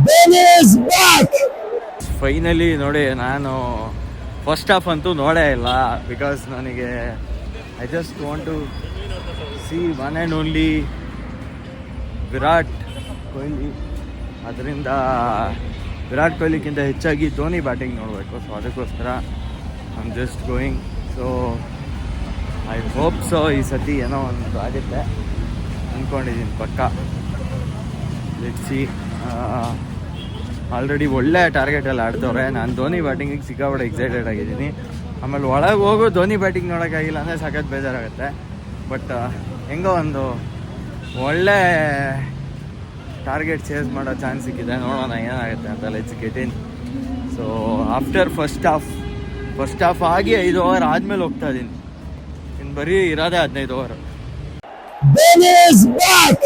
Dhoni is back. Finally ನೋಡಿ, ನಾನು first half ಅಂತೂ ನೋಡೇ ಇಲ್ಲ. ಬಿಕಾಸ್ ನನಗೆ I just want to see one and only Virat Kohli. ಅದರಿಂದ ವಿರಾಟ್ ಕೊಹ್ಲಿಗಿಂತ ಹೆಚ್ಚಾಗಿ ಧೋನಿ ಬ್ಯಾಟಿಂಗ್ ನೋಡಬೇಕು. ಸೊ ಅದಕ್ಕೋಸ್ಕರ I am just going. So I hope so ಈ ಸತಿ ಏನೋ ಒಂದು ಆಗುತ್ತೆ ಅಂದ್ಕೊಂಡಿದ್ದೀನಿ ಪಕ್ಕ. ಲೆಟ್ಸಿ. ಆಲ್ರೆಡಿ ಒಳ್ಳೆ ಟಾರ್ಗೆಟಲ್ಲಿ ಆಡ್ತವ್ರೆ. ನಾನು ಧೋನಿ ಬ್ಯಾಟಿಂಗಿಗೆ ಸಿಕ್ಕಾಪಟ್ಟೆ ಎಕ್ಸೈಟೆಡ್ ಆಗಿದ್ದೀನಿ. ಆಮೇಲೆ ಒಳಗೆ ಹೋಗೋ ಧೋನಿ ಬ್ಯಾಟಿಂಗ್ ನೋಡೋಕ್ಕಾಗಿಲ್ಲ ಅಂದರೆ ಸಖತ್ ಬೇಜಾರಾಗುತ್ತೆ. ಬಟ್ ಹೆಂಗೋ ಒಂದು ಒಳ್ಳೆ ಟಾರ್ಗೆಟ್ ಚೇಸ್ ಮಾಡೋ ಚಾನ್ಸ್ ಸಿಕ್ಕಿದೆ. ನೋಡೋಣ ಏನಾಗುತ್ತೆ ಅಂತ. Let's get in. So after first half ಆಗಿ 5 ಓವರ್ ಆದಮೇಲೆ ಹೋಗ್ತಾ ಇದ್ದೀನಿ. ಇನ್ನು ಬರೀ ಇರೋದೇ 15 over. Dhoni is back.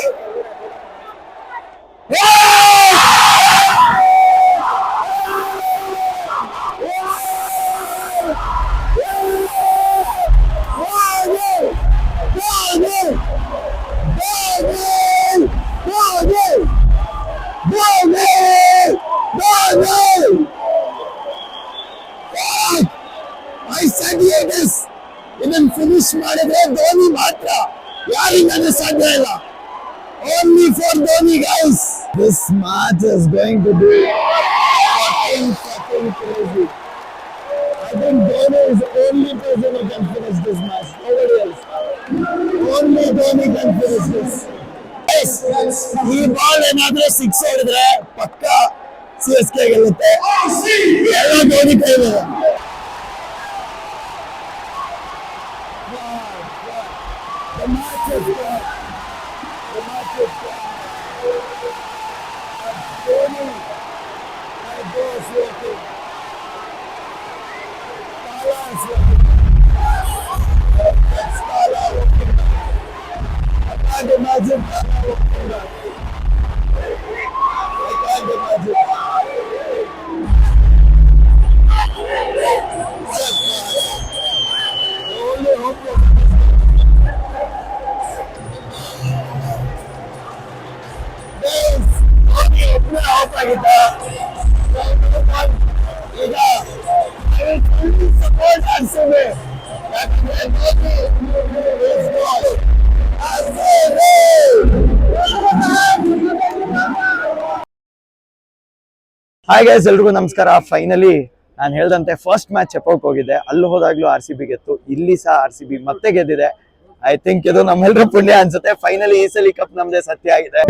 I said this. ಇದನ್ನು ಫಿನಿಶ್ ಮಾಡಿದ್ರೆ ಧೋನಿ ಮಾತ್ರ, ಯಾರಿಂದಲೂ ಸಾಧ್ಯ ಇಲ್ಲ. Only for Dhoni, guys. This match is going to be fucking crazy. I think Dhoni is the only person who can finish this match. Nobody else. Only Dhoni can finish this. Guys, ಈ ball ಏನಾದ್ರೂ 6 ಹೊಡೆದ್ರೆ ಪಕ್ಕ CSK ಗೆಲ್ಲುತ್ತೆ. ಎಲ್ಲ Dhoni ಕೈಲಿದೆ. The match is gone. The match is gone. Dhoni, my boss working. Tala is working. That's Tala working. I can't imagine Tala working back. I can't imagine. The only hope is ಒಬ್ಬನೇ out ಆಗಿದ್ದ. ಈಗ support ಆಡ್ಸೋದು. Hi guys, ಎಲ್ರಿಗೂ ನಮಸ್ಕಾರ. Finally ನಾನು ಹೇಳ್ದಂತೆ first match ಚೆಪೋಕ್ ಹೋಗಿದ್ದೆ. ಅಲ್ಲಿ ಹೋದಾಗ್ಲೂ RCB ಗೆತ್ತು. ಇಲ್ಲಿ ಸಹ RCB ಮತ್ತೆ ಗೆದ್ದಿದೆ. ಐ ಥಿಂಕ್ ಇದು ನಮ್ಮೆಲ್ಲರ ಪುಣ್ಯ ಅನ್ಸುತ್ತೆ. ಫೈನಲಿ ಈ ಸಲ ಕಪ್ ನಮ್ದೇ ಸತ್ಯ ಆಗಿದೆ.